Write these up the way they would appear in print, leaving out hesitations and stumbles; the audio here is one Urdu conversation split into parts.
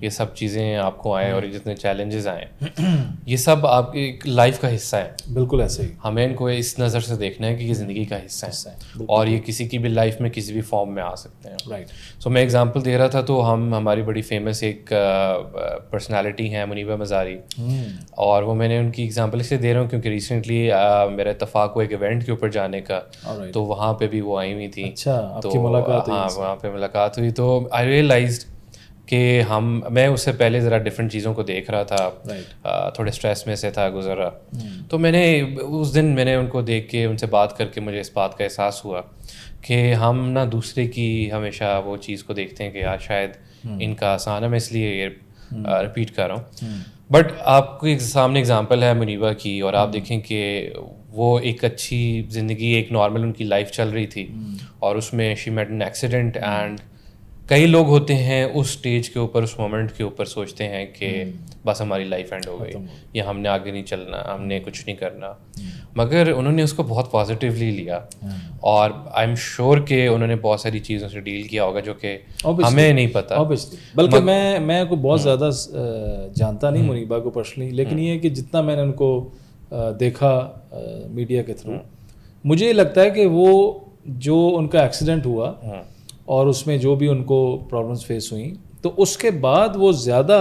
یہ سب چیزیں آپ کو آئیں اور جتنے چیلنجز آئیں یہ سب آپ کی لائف کا حصہ ہے. بالکل ایسے ہی. ہمیں ان کو اس نظر سے دیکھنا ہے کہ یہ زندگی کا حصہ ہے اور یہ کسی کی بھی لائف میں کسی بھی فارم میں آ سکتے ہیں. رائٹ. سو میں ایگزامپل دے رہا تھا تو ہماری بڑی فیمس ایک پرسنالٹی ہیں منیبہ مزاری, اور وہ میں نے ان کی ایگزامپل اس لیے دے رہا ہوں کیونکہ ریسنٹلی میرا اتفاق ہوا ایک ایونٹ کے اوپر جانے کا, تو وہاں پہ بھی وہ آئی ہوئی تھی. تو ہاں وہاں پہ ملاقات ہوئی تو آئی ریئلائزڈ کہ میں اس سے پہلے ذرا ڈفرینٹ چیزوں کو دیکھ رہا تھا, تھوڑے اسٹریس میں سے تھا گزر رہا, تو میں نے اس دن میں نے ان کو دیکھ کے ان سے بات کر کے مجھے اس بات کا احساس ہوا کہ ہم نا دوسرے کی ہمیشہ وہ چیز کو دیکھتے ہیں کہ یار شاید ان کا آسان ہے, میں اس لیے رپیٹ کر رہا ہوں. بٹ آپ کو ایک سامنے اگزامپل ہے منیبہ کی, اور آپ دیکھیں کہ وہ ایک اچھی زندگی, ایک نارمل ان کی لائف چل رہی تھی, اور اس میں شی میٹ این ایکسیڈنٹ. اینڈ کئی لوگ ہوتے ہیں اس اسٹیج کے اوپر, اس مومنٹ کے اوپر سوچتے ہیں کہ بس ہماری لائف اینڈ ہو گئی, یا ہم نے آگے نہیں چلنا, ہم نے کچھ نہیں کرنا. مگر انہوں نے اس کو بہت پازیٹیولی لیا, اور آئی ایم شیور کہ انہوں نے بہت ساری چیزوں سے ڈیل کیا ہوگا جو کہ ہمیں نہیں پتہ. بلکہ میں کو بہت زیادہ جانتا نہیں منیبہ کو پرسنلی, لیکن یہ ہے کہ جتنا میں نے ان کو دیکھا میڈیا کے تھرو, مجھے یہ لگتا ہے کہ وہ جو ان کا ایکسیڈنٹ ہوا اور اس میں جو بھی ان کو پرابلمس فیس ہوئیں, تو اس کے بعد وہ زیادہ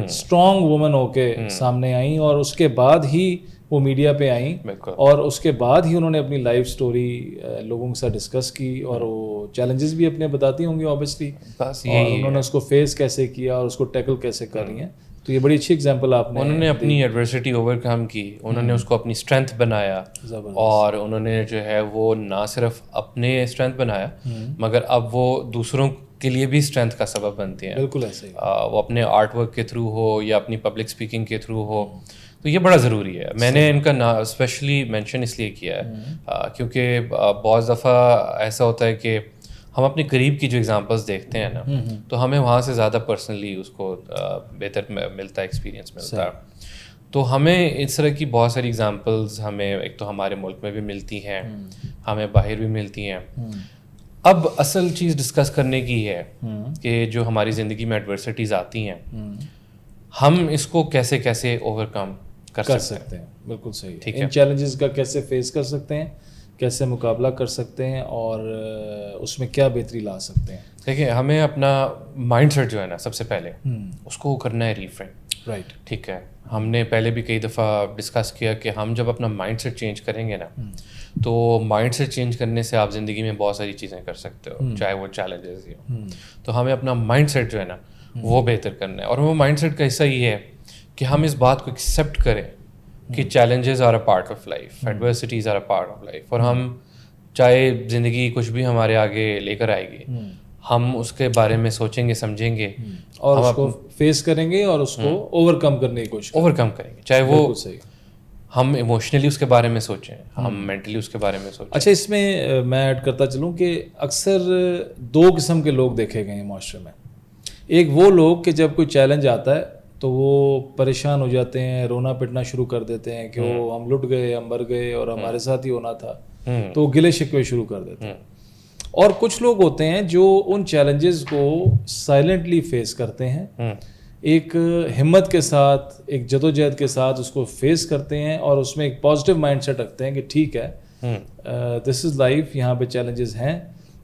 اسٹرانگ وومن ہو کے سامنے آئیں, اور اس کے بعد ہی وہ میڈیا پہ آئیں, اور اس کے بعد ہی انہوں نے اپنی لائف سٹوری لوگوں کے ساتھ ڈسکس کی, اور وہ چیلنجز بھی اپنے بتاتی ہوں گی آبویسلی, اور انہوں نے اس کو فیس کیسے کیا اور اس کو ٹیکل کیسے کر رہی ہیں. تو یہ بڑی اچھی ایگزامپل آپ نے. انہوں نے اپنی ایڈورسٹی اوور کم کی, انہوں نے اس کو اپنی اسٹرینتھ بنایا, اور انہوں نے جو ہے وہ نہ صرف اپنے اسٹرینتھ بنایا مگر اب وہ دوسروں کے لیے بھی اسٹرینتھ کا سبب بنتے ہیں. بالکل ایسے ہی. وہ اپنے آرٹ ورک کے تھرو ہو یا اپنی پبلک اسپیکنگ کے تھرو ہو, تو یہ بڑا ضروری ہے. میں نے ان کا اسپیشلی مینشن اس لیے کیا ہے کیونکہ بعض دفعہ ایسا ہوتا ہے کہ ہم اپنے قریب کی جو ایگزامپلس دیکھتے ہیں نا, تو ہمیں وہاں سے زیادہ پرسنلی اس کو بہتر ملتا ہے, ایکسپیرینس ملتا ہے. تو ہمیں اس طرح کی بہت ساری ایگزامپلس ہمیں ایک تو ہمارے ملک میں بھی ملتی ہیں, ہمیں باہر بھی ملتی ہیں. اب اصل چیز ڈسکس کرنے کی ہے کہ جو ہماری زندگی میں ایڈورسٹیز آتی ہیں, ہم اس کو کیسے کیسے اوور کم کر سکتے ہیں. بالکل صحیح. ان چیلنجز کا کیسے فیس کر سکتے ہیں, کیسے مقابلہ کر سکتے ہیں, اور اس میں کیا بہتری لا سکتے ہیں. دیکھیں ہمیں اپنا مائنڈ سیٹ جو ہے نا سب سے پہلے اس کو کرنا ہے ریفریم. رائٹ. ٹھیک ہے, ہم نے پہلے بھی کئی دفعہ ڈسکس کیا کہ ہم جب اپنا مائنڈ سیٹ چینج کریں گے نا, تو مائنڈ سیٹ چینج کرنے سے آپ زندگی میں بہت ساری چیزیں کر سکتے ہو, چاہے وہ چیلنجز ہی ہوں. تو ہمیں اپنا مائنڈ سیٹ جو ہے نا وہ بہتر کرنا ہے, اور وہ مائنڈ سیٹ کا حصہ یہ ہے کہ ہم اس بات کو ایکسیپٹ کریں کہ challenges are a part of life, adversities are a part of life, اور ہم چاہے زندگی کچھ بھی ہمارے آگے لے کر آئے گی, ہم اس کے بارے میں سوچیں گے, سمجھیں گے, اور اس کو فیس کریں گے, اور اس کو اوور کم کرنے کی کوشش اوور کم کریں گے, چاہے وہ ہم ایموشنلی اس کے بارے میں سوچیں, ہم مینٹلی اس کے بارے میں سوچیں. اچھا, اس میں ایڈ کرتا چلوں کہ اکثر دو قسم کے لوگ دیکھے گئے ہیں معاشرے میں. ایک وہ لوگ کہ جب کوئی چیلنج آتا ہے تو وہ پریشان ہو جاتے ہیں, رونا پٹنا شروع کر دیتے ہیں کہ وہ ہم لٹ گئے, ہم مر گئے, اور ہمارے ساتھ ہی ہونا تھا, تو وہ گلے شکوے شروع کر دیتے ہیں. اور کچھ لوگ ہوتے ہیں جو ان چیلنجز کو سائلنٹلی فیس کرتے ہیں, ایک ہمت کے ساتھ, ایک جدوجہد کے ساتھ اس کو فیس کرتے ہیں, اور اس میں ایک پازیٹیو مائنڈ سیٹ رکھتے ہیں کہ ٹھیک ہے, دس از لائف, یہاں پہ چیلنجز ہیں,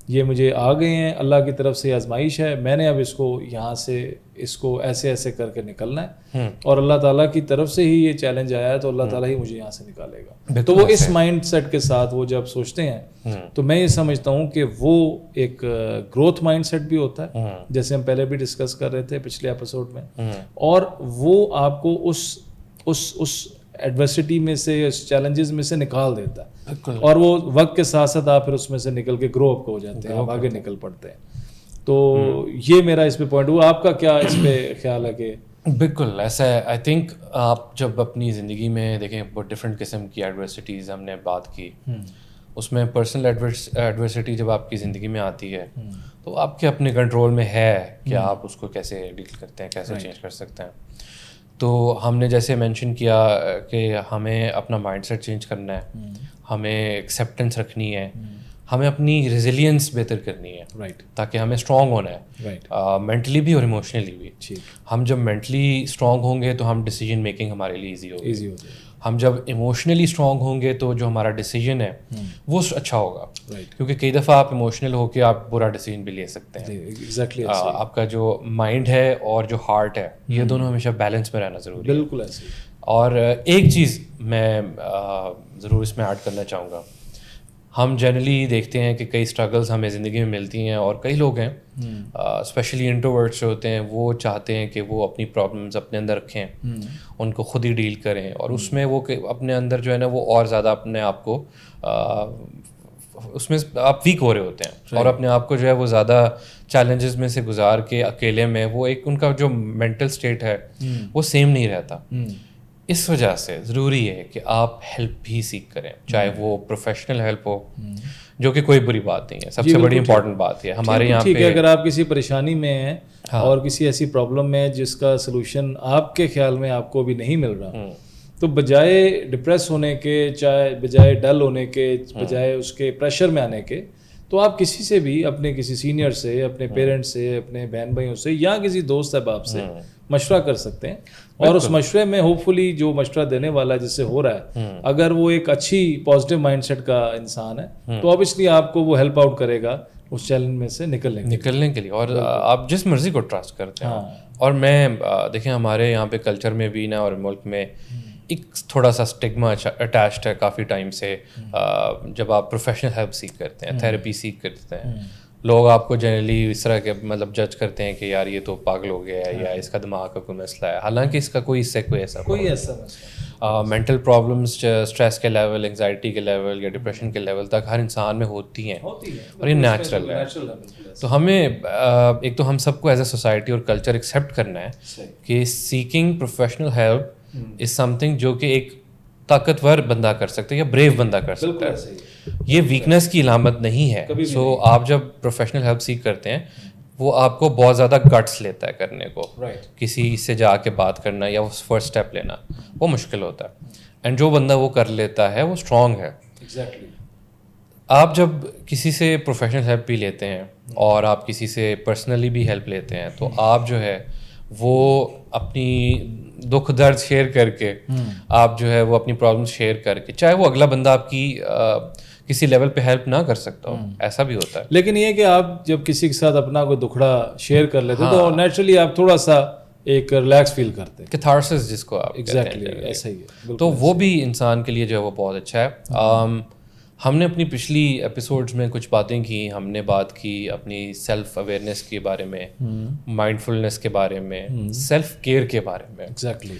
یہ مجھے آ گئے ہیں, اللہ کی طرف سے آزمائش ہے, میں نے اب اس کو یہاں سے اس کو ایسے ایسے کر کے نکلنا ہے, اور اللہ تعالیٰ کی طرف سے ہی یہ چیلنج آیا ہے, تو اللہ تعالیٰ ہی مجھے یہاں سے نکالے گا. تو وہ اس مائنڈ سیٹ کے ساتھ وہ جب سوچتے ہیں, تو میں یہ سمجھتا ہوں کہ وہ ایک گروتھ مائنڈ سیٹ بھی ہوتا ہے, جیسے ہم پہلے بھی ڈسکس کر رہے تھے پچھلے ایپیسوڈ میں, اور وہ آپ کو اس ایڈورسٹی میں سے, اس چیلنجز میں سے نکال دیتا ہے, اور وہ وقت کے ساتھ ساتھ آپ پھر اس میں سے نکل کے گرو اپ ہو جاتے ہیں, آپ آگے نکل پڑتے ہیں. تو یہ میرا اس پہ پوائنٹ ہوا. آپ کا کیا اس پہ خیال ہے؟ کہ بالکل ایسا ہے. آئی تھنک آپ جب اپنی زندگی میں دیکھیں بہت ڈفرینٹ قسم کی ایڈورسٹیز ہم نے بات کی, اس میں پرسنل ایڈورسٹی جب آپ کی زندگی میں آتی ہے تو آپ کے اپنے کنٹرول میں ہے کہ آپ اس کو کیسے ڈیل کرتے ہیں, کیسے چینج کر سکتے ہیں. تو ہم نے جیسے مینشن کیا کہ ہمیں اپنا مائنڈ سیٹ چینج کرنا ہے, ہمیں ایکسیپٹنس رکھنی ہے, ہمیں اپنی ریزیلینس بہتر کرنی ہے, رائٹ تاکہ ہمیں اسٹرانگ ہونا ہے, رائٹ مینٹلی بھی اور ایموشنلی بھی. ٹھیک, ہم جب مینٹلی اسٹرانگ ہوں گے تو ہم ڈیسیجن میکنگ ہمارے لیے ایزی ہوگی. ایزی ہو جائے. ہم جب ایموشنلی اسٹرانگ ہوں گے تو جو ہمارا ڈیسیجن ہے وہ اچھا ہوگا, رائٹ, کیونکہ کئی دفعہ آپ ایموشنل ہو کے آپ برا ڈیسیجن بھی لے سکتے ہیں. ایگزیکٹلی آپ کا جو مائنڈ ہے اور جو ہارٹ ہے یہ دونوں ہمیشہ بیلنس میں رہنا ضروری ہے. بالکل ایسے ہی. اور ایک چیز میں ضرور اس میں ایڈ کرنا چاہوں گا, ہم جنرلی دیکھتے ہیں کہ کئی اسٹرگلز ہمیں زندگی میں ملتی ہیں, اور کئی لوگ ہیں اسپیشلی انٹروورٹس جو ہوتے ہیں وہ چاہتے ہیں کہ وہ اپنی پرابلمز اپنے اندر رکھیں, ان کو خود ہی ڈیل کریں, اور اس میں وہ اپنے اندر جو ہے نا وہ اور زیادہ اپنے آپ کو اس میں آپ ویک ہو رہے ہوتے ہیں, اور اپنے آپ کو جو ہے وہ زیادہ چیلنجز میں سے گزار کے اکیلے میں وہ ایک ان کا جو مینٹل اسٹیٹ ہے وہ سیم نہیں رہتا. اس وجہ سے ضروری ہے کہ آپ ہیلپ بھی سیکھ کریں, چاہے وہ پروفیشنل ہیلپ ہو, جو کہ کوئی بری بات نہیں ہے. سب سے بڑی امپورٹنٹ بات ہے ہمارے یہاں ٹھیک پہ, ہے, اگر آپ کسی پریشانی میں ہیں اور کسی ایسی پرابلم میں جس کا سلوشن آپ کے خیال میں آپ کو بھی نہیں مل رہا, تو بجائے ڈپریس ہونے کے, چاہے بجائے ڈل ہونے کے, بجائے اس کے پریشر میں آنے کے, تو آپ کسی سے بھی, اپنے کسی سینئر سے, اپنے پیرنٹس سے, اپنے بہن بھائیوں سے, یا کسی دوست احباب سے مشورہ کر سکتے ہیں. اور اس مشورے میں ہوپ فلی جو مشورہ دینے والا جس سے ہو رہا ہے, اگر وہ ایک اچھی پازیٹیو مائنڈ سیٹ کا انسان ہے تو اوبیسلی آپ کو وہ ہیلپ آؤٹ کرے گا اس چیلنج میں سے نکلنے کے لیے. اور آپ جس مرضی کو ٹرسٹ کرتے ہیں. اور میں دیکھیں ہمارے یہاں پہ کلچر میں بھی نا, اور ملک میں ایک تھوڑا سا اسٹگما اٹیچڈ ہے کافی ٹائم سے. جب آپ پروفیشنل ہیلپ سیکھ کرتے ہیں, تھیراپی سیکھ کرتے ہیں, لوگ آپ کو جنرلی اس طرح کے مطلب جج کرتے ہیں کہ یار یہ تو پاگل ہو گیا ہے, یا اس کا دماغ کا کوئی مسئلہ ہے. حالانکہ اس کا کوئی اس سے کوئی ایسا مینٹل پرابلمس, اسٹریس کے لیول, انگزائٹی کے لیول یا ڈپریشن کے لیول تک ہر انسان میں ہوتی ہیں, اور یہ نیچرل ہے. تو ہمیں ایک تو ہم سب کو ایز اے سوسائٹی اور کلچر ایکسیپٹ کرنا ہے کہ سیکنگ پروفیشنل ہیلپ از سم تھنگ جو کہ ایک طاقتور بندہ کر سکتا ہے یا بریو بندہ کر سکتا ہے. یہ ویکنیس کی علامت نہیں ہے. سو آپ جب پروفیشنل ہیلپ سیکھ کرتے ہیں وہ آپ کو بہت زیادہ گٹس لیتا ہے کرنے کو. کسی سے جا کے بات کرنا یا فرسٹ اسٹیپ لینا وہ مشکل ہوتا ہے, اینڈ جو بندہ وہ کر لیتا ہے وہ اسٹرانگ ہے. آپ جب کسی سے پروفیشنل ہیلپ بھی لیتے ہیں اور آپ کسی سے پرسنلی بھی ہیلپ لیتے ہیں, تو آپ جو ہے وہ اپنی دکھ درد شیئر کر کے, آپ جو ہے وہ اپنی پرابلمس شیئر کر کے, چاہے وہ اگلا بندہ آپ کی کسی لیول پہ ہیلپ نہ کر سکتا ہو, ایسا بھی ہوتا ہے. لیکن یہ کہ آپ جب کسی کے ساتھ اپنا کوئی دکھڑا شیئر کر لیتے ہیں تو نیچرلی آپ تھوڑا سا ایک ریلیکس فیل کرتے ہیں, کیتھارسس جس کو آپ ایگزیکٹلی ایسا ہی ہے. تو وہ بھی انسان کے لیے جو ہے وہ بہت اچھا ہے. ہم نے اپنی پچھلی ایپیسوڈز میں کچھ باتیں کی, ہم نے بات کی اپنی سیلف اویئرنیس کے بارے میں, مائنڈ فلنس کے بارے میں, سیلف کیئر کے بارے میں, ایگزیکٹلی,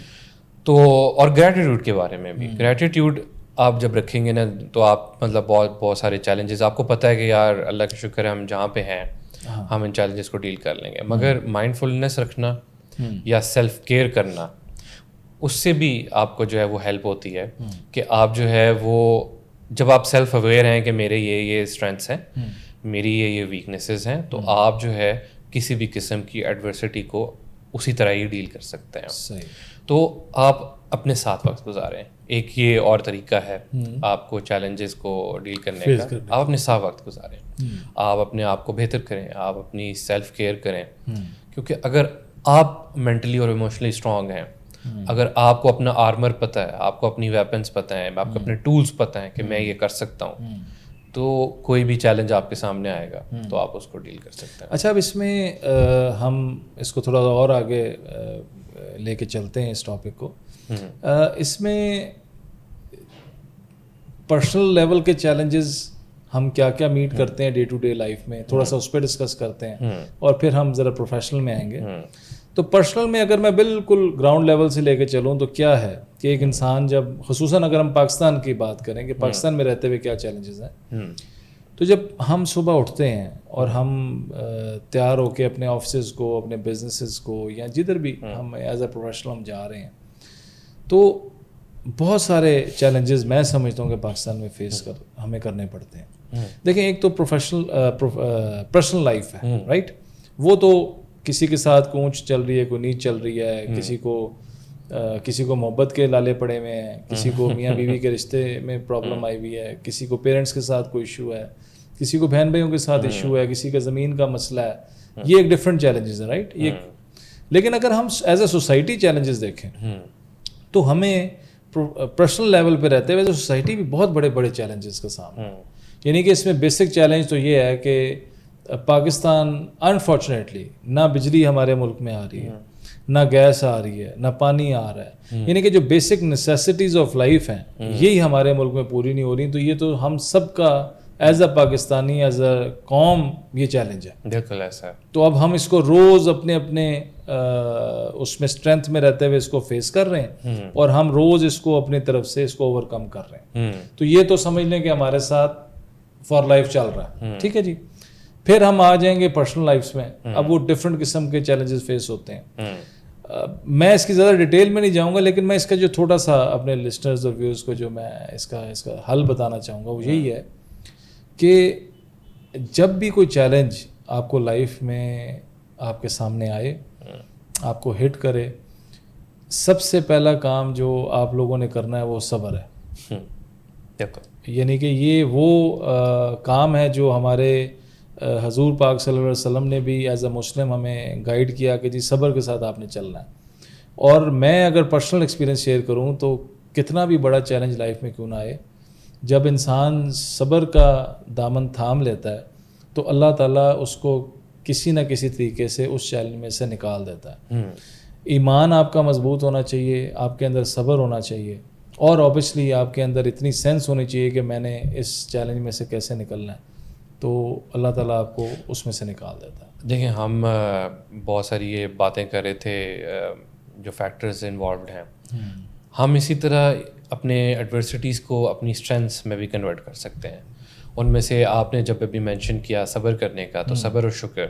تو اور گریٹیٹیوڈ کے بارے میں بھی. گریٹیٹیوڈ آپ جب رکھیں گے نا تو آپ مطلب بہت سارے چیلنجز, آپ کو پتہ ہے کہ یار اللہ کا شکر ہے ہم جہاں پہ ہیں ہم ان چیلنجز کو ڈیل کر لیں گے, مگر مائنڈ فلنس رکھنا یا سیلف کیئر کرنا, اس سے بھی آپ کو جو ہے وہ ہیلپ ہوتی ہے کہ آپ جو ہے وہ جب آپ سیلف اویئر ہیں کہ میرے یہ اسٹرینتھس ہیں, میری یہ ویکنیسز ہیں, تو آپ جو ہے کسی بھی قسم کی ایڈورسٹی کو اسی طرح ہی ڈیل کر سکتے ہیں. تو آپ اپنے ساتھ وقت گزاریں. ایک یہ اور طریقہ ہے آپ کو چیلنجز کو ڈیل کرنے کا, آپ اپنے ساتھ وقت گزاریں, آپ اپنے آپ کو بہتر کریں, آپ اپنی سیلف کیئر کریں. کیونکہ اگر آپ مینٹلی اور ایموشنلی اسٹرانگ ہیں, اگر آپ کو اپنا آرمر پتہ ہے, آپ کو اپنی ویپنس پتہ ہیں, آپ کو اپنے ٹولس پتہ ہیں کہ میں یہ کر سکتا ہوں, تو کوئی بھی چیلنج آپ کے سامنے آئے گا تو آپ اس کو ڈیل کر سکتے ہیں. اچھا, اب اس میں ہم اس کو تھوڑا اور آگے لے کے چلتے ہیں اس ٹاپک کو. اس میں پرسنل لیول کے چیلنجز ہم کیا کیا میٹ کرتے ہیں ڈے ٹو ڈے لائف میں, تھوڑا سا اس پہ ڈسکس کرتے ہیں, اور پھر ہم ذرا پروفیشنل میں آئیں گے. تو پرسنل میں اگر میں بالکل گراؤنڈ لیول سے لے کے چلوں تو کیا ہے کہ ایک انسان جب, خصوصاً اگر ہم پاکستان کی بات کریں کہ پاکستان میں رہتے ہوئے کیا چیلنجز ہیں, تو جب ہم صبح اٹھتے ہیں اور ہم تیار ہو کے اپنے آفسز کو, اپنے بزنسز کو, یا جدھر بھی ہم ایز اے پروفیشنل ہم جا رہے ہیں, تو بہت سارے چیلنجز میں سمجھتا ہوں کہ پاکستان میں ہمیں کرنے پڑتے ہیں. دیکھیں, ایک تو پرسنل لائف ہے, رائٹ, وہ تو کسی کے ساتھ کوئی اونچ چل رہی ہے, کوئی نیچ چل رہی ہے, کسی کو محبت کے لالے پڑے ہوئے ہیں, کسی کو میاں بیوی کے رشتے میں پرابلم آئی ہوئی ہے, کسی کو پیرنٹس کے ساتھ کوئی ایشو ہے, کسی کو بہن بھائیوں کے ساتھ ایشو ہے, کسی کا زمین کا مسئلہ ہے, یہ ایک ڈفرینٹ چیلنجز ہیں, رائٹ. یہ لیکن اگر ہم ایز اے سوسائٹی چیلنجز دیکھیں تو ہمیں پرسنل لیول پہ رہتے ہوئے سوسائٹی بھی بہت بڑے بڑے چیلنجز کا سامنا. یعنی کہ اس میں بیسک چیلنج تو یہ ہے کہ پاکستان انفارچونیٹلی نہ بجلی ہمارے ملک میں آ رہی ہے, نہ گیس آ رہی ہے, نہ پانی آ رہا ہے. یعنی کہ جو بیسک نیسیسٹیز آف لائف ہیں یہی ہمارے ملک میں پوری نہیں ہو رہی. تو یہ تو ہم سب کا as a Pakistani, as a قوم یہ چیلنج ہے. بالکل ایسا ہے. تو اب ہم اس کو روز اپنے اپنے اس میں اسٹرینتھ میں رہتے ہوئے اس کو فیس کر رہے ہیں, اور ہم روز اس کو اپنی طرف سے اس کو اوور کم کر رہے ہیں. تو یہ تو سمجھ لیں کہ ہمارے ساتھ فار لائف چل رہا ہے. ٹھیک ہے جی. پھر ہم آ جائیں گے پرسنل لائفس میں. اب وہ ڈفرینٹ قسم کے چیلنجز فیس ہوتے ہیں. میں اس کی زیادہ ڈیٹیل میں نہیں جاؤں گا, لیکن میں اس کا جو تھوڑا سا اپنے لسنرز اور ویورز کو جو میں اس کا حل بتانا چاہوں گا وہ یہی ہے کہ جب بھی کوئی چیلنج آپ کو لائف میں آپ کے سامنے آئے, آپ کو ہٹ کرے, سب سے پہلا کام جو آپ لوگوں نے کرنا ہے وہ صبر ہے. یعنی کہ یہ وہ کام ہے جو ہمارے حضور پاک صلی اللہ علیہ وسلم نے بھی ایز اے مسلم ہمیں گائیڈ کیا کہ جی صبر کے ساتھ آپ نے چلنا ہے. اور میں اگر پرسنل ایکسپیرینس شیئر کروں تو کتنا بھی بڑا چیلنج لائف میں کیوں نہ آئے, جب انسان صبر کا دامن تھام لیتا ہے تو اللہ تعالیٰ اس کو کسی نہ کسی طریقے سے اس چیلنج میں سے نکال دیتا ہے. ایمان آپ کا مضبوط ہونا چاہیے, آپ کے اندر صبر ہونا چاہیے, اور اوبیسلی آپ کے اندر اتنی سینس ہونی چاہیے کہ میں نے اس چیلنج میں سے کیسے نکلنا ہے, تو اللہ تعالیٰ آپ کو اس میں سے نکال دیتا ہے. دیکھیں ہم بہت ساری یہ باتیں کر رہے تھے جو فیکٹرز انوالوڈ ہیں, ہم اسی طرح اپنے ایڈورسٹیز کو اپنی اسٹرینتھس میں بھی کنورٹ کر سکتے ہیں. ان میں سے آپ نے جب ابھی مینشن کیا صبر کرنے کا, تو صبر اور شکر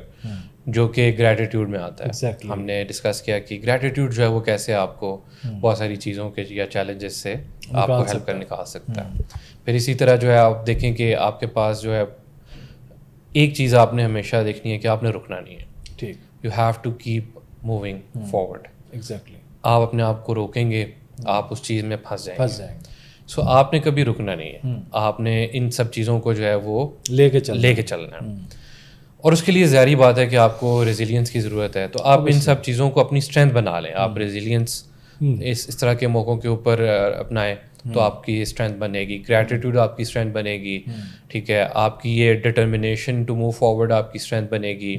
جو کہ گریٹیٹیوڈ میں آتا ہے. ہم نے ڈسکس کیا کہ گریٹیٹیوڈ جو ہے وہ کیسے آپ کو بہت ساری چیزوں کے یا چیلنجز سے آپ کو ہیلپ کر نکال سکتا ہے. پھر اسی طرح جو ہے آپ دیکھیں کہ آپ کے پاس جو ہے ایک چیز آپ نے ہمیشہ دیکھنی ہے کہ آپ نے رکنا نہیں ہے. ٹھیک. You have to keep moving forward. Exactly. آپ اپنے آپ کو روکیں گے آپ اس چیز میں پھنس جائیں گے. سو آپ نے کبھی رکنا نہیں ہے, آپ نے ان سب چیزوں کو جو ہے وہ لے کے چلنا ہے. اور اس کے لیے ظاہری بات ہے کہ آپ کو ریزیلینس کی ضرورت ہے. تو آپ ان سب چیزوں کو اپنی اسٹرینتھ بنا لیں. آپ ریزیلینس اس طرح کے موقعوں کے اوپر اپنائیں تو آپ کی اسٹرینتھ بنے گی. گریٹیٹیوڈ آپ کی اسٹرینتھ بنے گی. ٹھیک ہے. آپ کی یہ ڈٹرمنیشن ٹو موو فارورڈ آپ کی اسٹرینتھ بنے گی.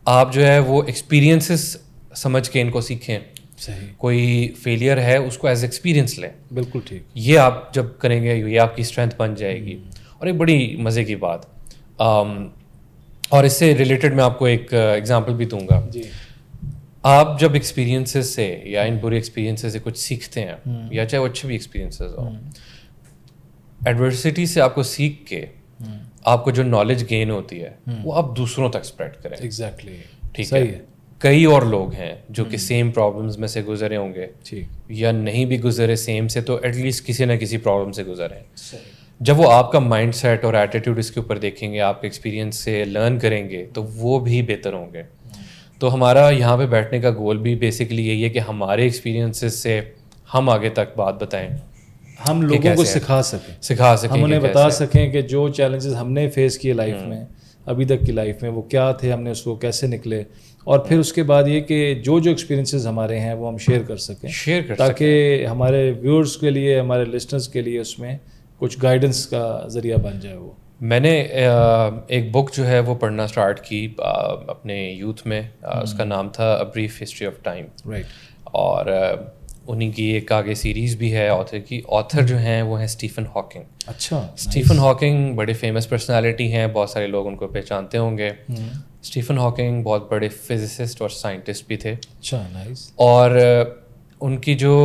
آپ جو ہے وہ ایکسپیرینسز سمجھ کے ان کو سیکھیں. صحیح. کوئی فیلئر ہے اس کو ایز ایکسپیرینس لیں. بالکل ٹھیک. یہ آپ جب کریں گے یہ آپ کی اسٹرینتھ بن جائے گی. اور ایک بڑی مزے کی بات, اور اس سے ریلیٹڈ میں آپ کو ایک ایگزامپل بھی دوں گا. جی. آپ جب ایکسپیرینسز سے یا ان برے ایکسپیرینسز سے کچھ سیکھتے ہیں, یا چاہے وہ اچھے بھی ایکسپیرینسز ہوں, ایڈورسٹی سے آپ کو سیکھ کے آپ کو جو نالج گین ہوتی ہے وہ آپ دوسروں تک اسپریڈ کریں. ایگزیکٹلی. ٹھیک ہے. کئی اور لوگ ہیں جو کہ سیم پرابلمس میں سے گزرے ہوں گے, یا نہیں بھی گزرے سیم سے, تو ایٹ لیسٹ کسی نہ کسی پرابلم سے گزرے ہیں. جب وہ آپ کا مائنڈ سیٹ اور ایٹیٹیوڈ اس کے اوپر دیکھیں گے, آپ کے ایکسپیرینس سے لرن کریں گے, تو وہ بھی بہتر ہوں گے. تو ہمارا یہاں پہ بیٹھنے کا گول بھی بیسکلی یہی ہے کہ ہمارے ایکسپیرینسز سے ہم آگے تک بات بتائیں, ہم لوگوں کو سکھا سکیں, ہم انہیں بتا سکیں کہ جو چیلنجز ہم نے فیس کیے لائف میں, ابھی تک کی لائف میں, وہ کیا تھے, ہم نے اس کو کیسے نکلے, اور پھر اس کے بعد یہ کہ جو ایکسپیرینسز ہمارے ہیں وہ ہم شیئر کر سکیں, تاکہ ہمارے ویورز کے لیے, ہمارے لسنرز کے لیے اس میں کچھ گائیڈنس کا ذریعہ بن جائے. وہ میں نے ایک بک جو ہے وہ پڑھنا اسٹارٹ کی اپنے یوتھ میں, اس کا نام تھا a brief history of time. Right. اور انہیں کی ایک آگے سیریز بھی ہے آتھر کی. آتھر جو ہیں وہ ہیں اسٹیفن ہاکنگ. اچھا. اسٹیفن ہاکنگ بڑے فیمس پرسنالٹی ہیں, بہت سارے لوگ ان کو پہچانتے ہوں گے. اسٹیفن ہاکنگ بہت بڑے فزسسٹ اور سائنٹسٹ بھی تھے. اچھا. نائس. اور ان کی جو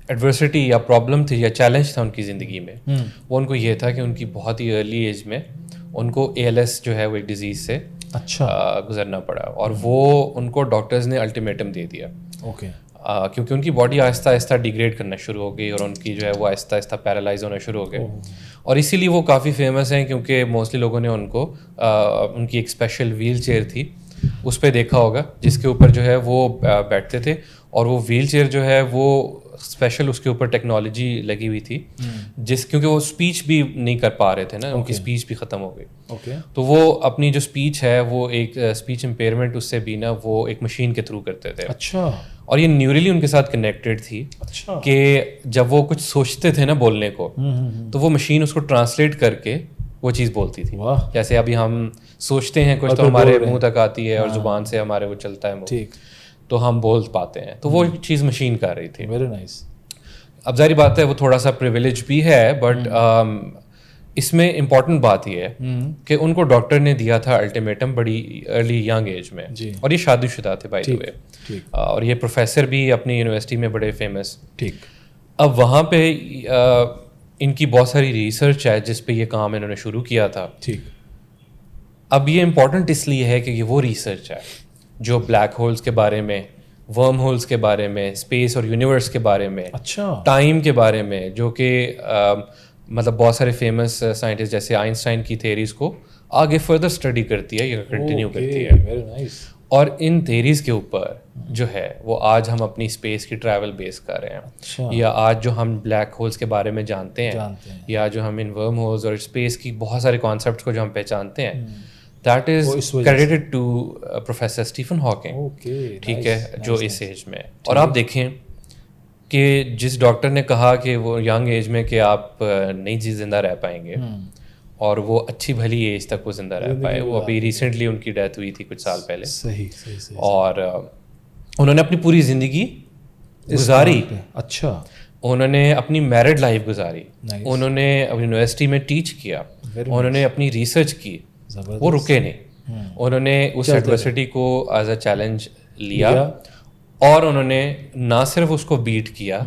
ایڈورسٹی یا پرابلم تھی یا چیلنج تھا ان کی زندگی میں, وہ ان کو یہ تھا کہ ان کی بہت ہی ارلی ایج میں ان کو ALS جو ہے وہ ایک ڈیزیز سے گزرنا پڑا, اور وہ ان کو ڈاکٹرز نے الٹیمیٹم دے دیا. اوکے. کیونکہ ان کی باڈی آہستہ آہستہ ڈیگریڈ کرنا شروع ہو گئی, اور ان کی جو ہے وہ آہستہ آہستہ پیرالائز ہونا شروع ہو گئے. اور اسی لیے وہ کافی فیمس ہیں, کیونکہ موسٹلی لوگوں نے ان کو ان کی ایک اسپیشل ویل چیئر تھی, اس پہ دیکھا ہوگا, جس کے اوپر جو ہے وہ بیٹھتے تھے, اور وہ ویل چیئر جو ہے وہ اسپیشل اس کے اوپر ٹیکنالوجی لگی ہوئی تھی, کیونکہ وہ اسپیچ بھی نہیں کر پا رہے تھے نا, ان کی اسپیچ بھی ختم ہو گئی. تو وہ اپنی جو اسپیچ ہے وہ ایک اسپیچ امپیئرمنٹ اس سے بھی نا وہ ایک مشین کے تھرو کرتے تھے. اچھا. اور یہ نیورلی ان کے ساتھ کنیکٹڈ تھی کہ جب وہ کچھ سوچتے تھے نا بولنے کو, تو وہ مشین اس کو ٹرانسلیٹ کر کے وہ چیز بولتی تھی. جیسے ابھی ہم سوچتے ہیں کچھ تو ہمارے منہ تک آتی ہے اور زبان سے ہمارے وہ چلتا ہے منہ, تو ہم بول پاتے ہیں. تو وہ چیز مشین کر رہی تھی. Very nice. اب ظاہری بات ہے وہ تھوڑا سا پریویلیج بھی ہے, بٹ اس میں امپورٹنٹ بات یہ ہے کہ ان کو ڈاکٹر نے دیا تھا الٹیمیٹم بڑی ارلی ینگ ایج میں, اور یہ شادی شدہ تھے بائی دا وے, اور یہ پروفیسر بھی اپنی یونیورسٹی میں بڑے فیمس. اب وہاں پہ ان کی بہت ساری ریسرچ ہے جس پہ یہ کام انہوں نے شروع کیا تھا. اب یہ امپورٹنٹ اس لیے ہے کہ یہ وہ ریسرچ ہے جو بلیک ہولز کے بارے میں, ورم ہولز کے بارے میں, اسپیس اور یونیورس کے بارے میں, ٹائم کے بارے میں, جو کہ مطلب بہت سارے فیمس سائنٹسٹ جیسے آئنسٹائن کی تھیریز کو آگے فردر اسٹڈی کرتی ہے یا کنٹینیو کرتی ہے. اور ان تھیریز کے اوپر جو ہے وہ آج ہم اپنی اسپیس کی ٹریول بیس کر رہے ہیں, یا آج جو ہم بلیک ہولز کے بارے میں جانتے ہیں, یا جو ہم ان ورم ہولز اور اسپیس کی بہت سارے کانسیپٹس کو جو ہم پہچانتے ہیں, that is credited to professor Stephen Hawking. ٹھیک ہے, جو اس ایج میں. اور آپ دیکھیں کہ جس ڈاکٹر نے کہا کہ وہ ینگ ایج میں کہ آپ نہیں زندہ رہ پائیں گے, اور وہ اچھی بھلی ایج تک وہ زندہ رہ پائے, وہ ابھی ریسنٹلی ان کی ڈیتھ ہوئی تھی کچھ سال پہلے. صحیح. اور انہوں نے اپنی پوری زندگی گزاری. اچھا. انہوں نے اپنی میرڈ لائف گزاری, انہوں نے یونیورسٹی میں ٹیچ کیا, انہوں نے اپنی ریسرچ کی, وہ رکے نہیں. انہوں نے اس ایڈورسٹی کو ایز اے چیلنج لیا, اور انہوں نے نہ صرف اس کو بیٹ کیا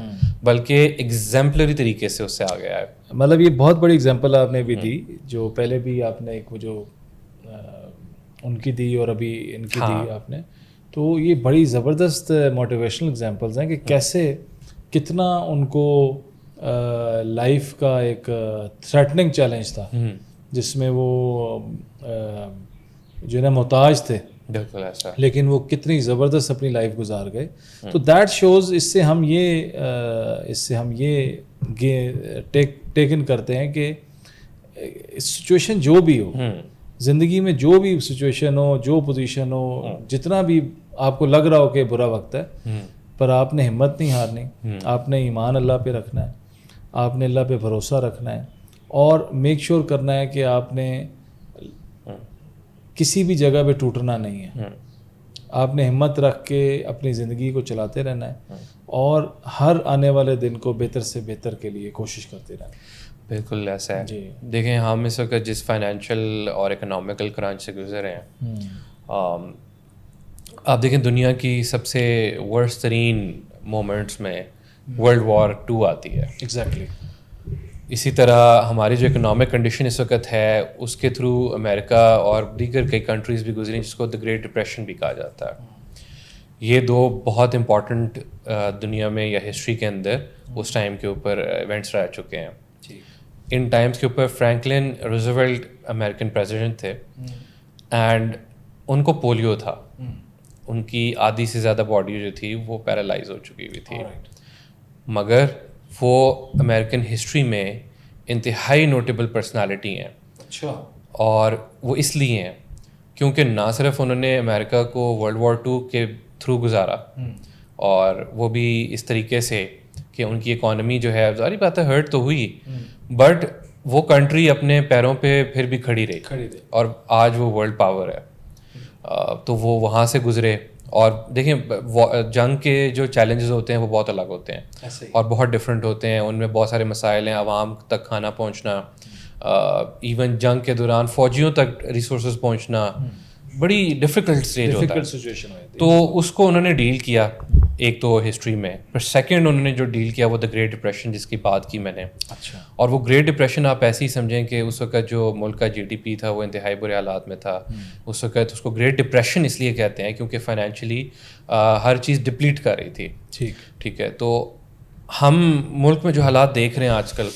بلکہ ایگزیمپلری طریقے سے اس سے آ گیا ہے. مطلب یہ بہت بڑی ایگزامپل آپ نے بھی دی, جو پہلے بھی آپ نے ایک وہ جو ان کی دی اور ابھی ان کی دی آپ نے, تو یہ بڑی زبردست موٹیویشنل ایگزامپلز ہیں کہ کیسے کتنا ان کو لائف کا ایک تھریٹننگ چیلنج تھا جس میں وہ جو ہے نا محتاج تھے, بالکل ایسا, لیکن وہ کتنی زبردست اپنی لائف گزار گئے. تو دیٹ شوز, اس سے ہم یہ ٹیکن کرتے ہیں کہ سچویشن جو بھی ہو زندگی میں, جو بھی سچویشن ہو, جو پوزیشن ہو, جتنا بھی آپ کو لگ رہا ہو کہ برا وقت ہے, پر آپ نے ہمت نہیں ہارنی, آپ نے ایمان اللہ پہ رکھنا ہے, آپ نے اللہ پہ بھروسہ رکھنا ہے, اور میک شیور کرنا ہے کہ آپ نے کسی بھی جگہ پہ ٹوٹنا نہیں ہے. آپ نے ہمت رکھ کے اپنی زندگی کو چلاتے رہنا ہے, اور ہر آنے والے دن کو بہتر سے بہتر کے لیے کوشش کرتے رہنا. بالکل ایسا ہے. دیکھیں ہم اس وقت جس فائنینشیل اور اکنامیکل کرانچ سے گزرے ہیں, آپ دیکھیں دنیا کی سب سے ورسٹ ترین مومنٹس میں ورلڈ وار 2 آتی ہے. ایگزیکٹلی. اسی طرح ہماری جو اکنامک کنڈیشن اس وقت ہے اس کے تھرو امریکہ اور دیگر کئی کنٹریز بھی گزری جس کو دا گریٹ ڈپریشن بھی کہا جاتا ہے. یہ 2 بہت امپورٹنٹ دنیا میں یا ہسٹری کے اندر اس ٹائم کے اوپر ایونٹس رہ چکے ہیں. ان ٹائمس کے اوپر فرینکلن روزویلٹ امریکن پریزیڈنٹ تھے, اینڈ ان کو پولیو تھا. ان کی آدھی سے زیادہ باڈی جو تھی وہ پیرالائز ہو چکی ہوئی تھی, مگر وہ امریکن ہسٹری میں انتہائی نوٹیبل پرسنالٹی ہیں. اچھا. اور وہ اس لیے ہیں کیونکہ نہ صرف انہوں نے امریکہ کو ورلڈ وار 2 کے تھرو گزارا, اور وہ بھی اس طریقے سے کہ ان کی اکانومی جو ہے ظاہری بات ہے ہرٹ تو ہوئی, بٹ وہ کنٹری اپنے پیروں پہ پھر بھی کھڑی رہی, اور آج وہ ورلڈ پاور ہے. تو وہ وہاں سے گزرے. اور دیکھیں جنگ کے جو چیلنجز ہوتے ہیں وہ بہت الگ ہوتے ہیں اور بہت ڈفرینٹ ہوتے ہیں. ان میں بہت سارے مسائل ہیں, عوام تک کھانا پہنچنا, ایون جنگ کے دوران فوجیوں تک ریسورسز پہنچنا بڑی ڈفیکلٹ اسٹیج ہوتا ہے. تو اس کو انہوں نے ڈیل کیا ایک تو ہسٹری میں, پر سیکنڈ انہوں نے جو ڈیل کیا وہ دا گریٹ ڈپریشن جس کی بات کی میں نے. اچھا. اور وہ گریٹ ڈپریشن آپ ایسے ہی سمجھیں کہ اس وقت جو ملک کا GDP تھا وہ انتہائی برے حالات میں تھا. اس وقت اس کو گریٹ ڈپریشن اس لیے کہتے ہیں کیونکہ فائنینشلی ہر چیز ڈپلیٹ کر رہی تھی. ٹھیک ہے. تو ہم ملک میں جو حالات دیکھ رہے ہیں آج کل,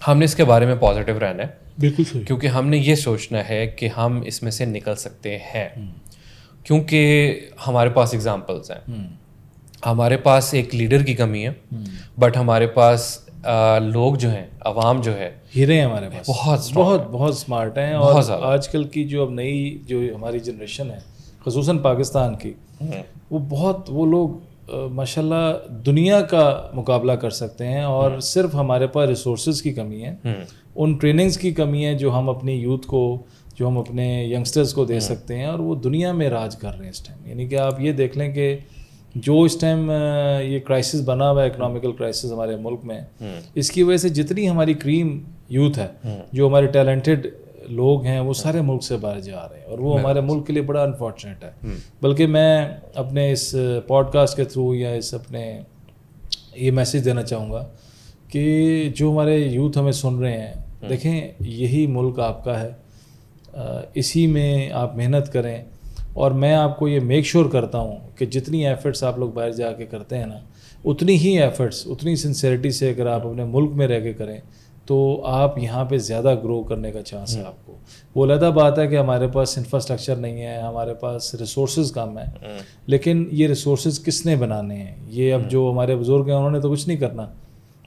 ہم نے اس کے بارے میں پازیٹیو رہنا ہے. بالکل صحیح. کیونکہ ہم نے یہ سوچنا ہے کہ ہم اس میں سے نکل سکتے ہیں. کیونکہ ہمارے پاس اگزامپلس ہیں. ہمارے پاس ایک لیڈر کی کمی ہے, بٹ ہمارے پاس لوگ جو ہیں, عوام جو ہے, ہیرے ہیں ہمارے پاس, بہت اسمارٹ ہیں. اور آج کل کی جو اب نئی جو ہماری جنریشن ہے خصوصاً پاکستان کی, وہ لوگ ماشاء اللہ دنیا کا مقابلہ کر سکتے ہیں. اور صرف ہمارے پاس ریسورسز کی کمی ہے, ان ٹریننگز کی کمی ہے جو ہم اپنی یوتھ کو, جو ہم اپنے ینگسٹرز کو دے سکتے ہیں, اور وہ دنیا میں راج کر رہے ہیں اس ٹائم. یعنی کہ آپ یہ دیکھ لیں کہ جو اس ٹائم یہ کرائسس بنا ہوا ہے, اکنامیکل کرائسس ہمارے ملک میں, اس کی وجہ سے جتنی ہماری کریم یوتھ ہے, جو ہمارے ٹیلنٹڈ لوگ ہیں, وہ سارے ملک سے باہر جا رہے ہیں, اور وہ ہمارے ملک کے لیے بڑا انفارچونیٹ ہے. بلکہ میں اپنے اس پوڈ کاسٹ کے تھرو یا اس اپنے یہ میسیج دینا چاہوں گا کہ جو ہمارے یوتھ ہمیں سن رہے ہیں, دیکھیں یہی ملک آپ کا ہے, اسی میں آپ محنت کریں. اور میں آپ کو یہ میک شور کرتا ہوں کہ جتنی ایفرٹس آپ لوگ باہر جا کے کرتے ہیں نا, اتنی ہی ایفرٹس, اتنی سنسیئرٹی سے اگر آپ اپنے ملک میں رہ کے کریں تو آپ یہاں پہ زیادہ گرو کرنے کا چانس ہے آپ کو. وہ علیحدہ بات ہے کہ ہمارے پاس انفراسٹرکچر نہیں ہے, ہمارے پاس ریسورسز کم ہیں, لیکن یہ ریسورسز کس نے بنانے ہیں؟ یہ اب جو ہمارے بزرگ ہیں انہوں نے تو کچھ نہیں کرنا,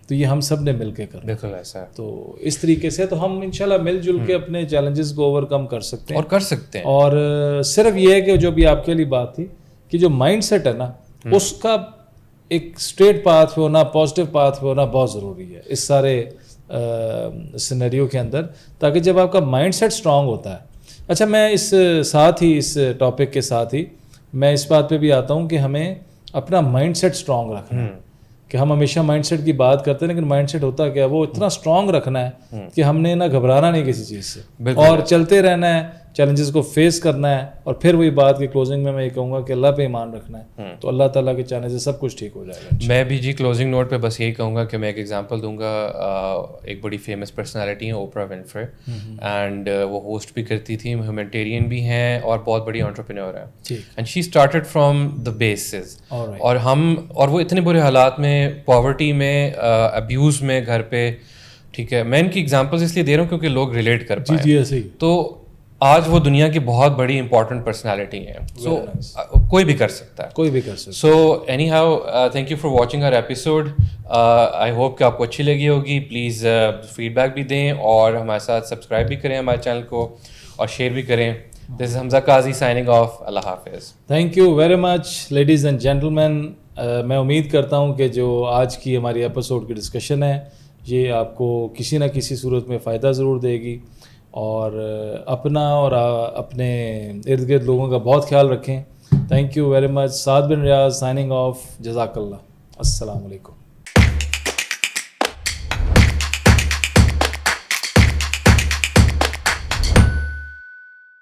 تو یہ ہم سب نے مل کے کرنا. بالکل ایسا ہے. تو اس طریقے سے تو ہم انشاءاللہ مل جل کے اپنے چیلنجز کو اوور کم کر سکتے ہیں, اور کر سکتے ہیں. اور صرف یہ ہے کہ جو بھی آپ کے لیے بات تھی کہ جو مائنڈ سیٹ ہے نا, اس کا ایک اسٹریٹ پاتھ پہ ہونا, پازیٹیو پاتھ پہ ہونا بہت ضروری ہے اس سارے سینیریو کے اندر, تاکہ جب آپ کا مائنڈ سیٹ اسٹرانگ ہوتا ہے. اچھا, میں اس ساتھ ہی اس ٹاپک کے ساتھ ہی میں اس بات پہ بھی آتا ہوں کہ ہمیں اپنا مائنڈ سیٹ اسٹرانگ رکھنا ہے. کہ ہم ہمیشہ مائنڈ سیٹ کی بات کرتے ہیں, لیکن مائنڈ سیٹ ہوتا کیا ہے, وہ اتنا اسٹرانگ رکھنا ہے کہ ہم نے نہ گھبرانا نہیں کسی چیز سے, اور چلتے رہنا ہے, چیلنجز کو فیس کرنا ہے. اور پھر وہی بات کی کلوزنگ میں یہ کہوں گا کہ اللہ پہ ایمان رکھنا ہے, تو اللہ تعالیٰ کے چاہنے سے سب کچھ ٹھیک ہو جائے گا. میں بھی جی کلوزنگ نوٹ پہ بس یہی کہوں گا کہ میں ایک ایگزامپل دوں گا. ایک بڑی فیمس پرسنالٹی ہیں اوپرا ونفرے, اینڈ وہ ہوسٹ بھی کرتی تھی, ہیومینٹیرین بھی ہیں, اور بہت بڑی انٹرپرینور ہیں. And she started from the basics. اور وہ اتنے برے حالات میں, پاورٹی میں, ابیوز میں گھر پہ, ٹھیک ہے. میں ان کی ایگزامپلز اس لیے دے رہا ہوں کیونکہ لوگ ریلیٹ کر پائیں. جی ایسے ہی. تو آج وہ دنیا کی بہت بڑی امپورٹنٹ پرسنالٹی ہیں. سو کوئی بھی کر سکتا ہے, کوئی بھی کر سکتا ہے. So anyhow thank you for watching our episode. I hope کہ آپ کو اچھی لگی ہوگی. پلیز فیڈ بیک بھی دیں, اور ہمارے ساتھ سبسکرائب بھی کریں ہمارے چینل کو, اور شیئر بھی کریں. دس از حمزہ قاضی سائننگ آف. اللہ حافظ. Thank you very much ladies and gentlemen. میں امید کرتا ہوں کہ جو آج کی ہماری ایپیسوڈ کی ڈسکشن ہے یہ آپ کو کسی نہ کسی صورت میں فائدہ ضرور دے گی. اور اپنا اور اپنے ارد گرد لوگوں کا بہت خیال رکھیں. Thank you very much. Saad bin Riaz signing off. جزاک اللہ. السلام علیکم.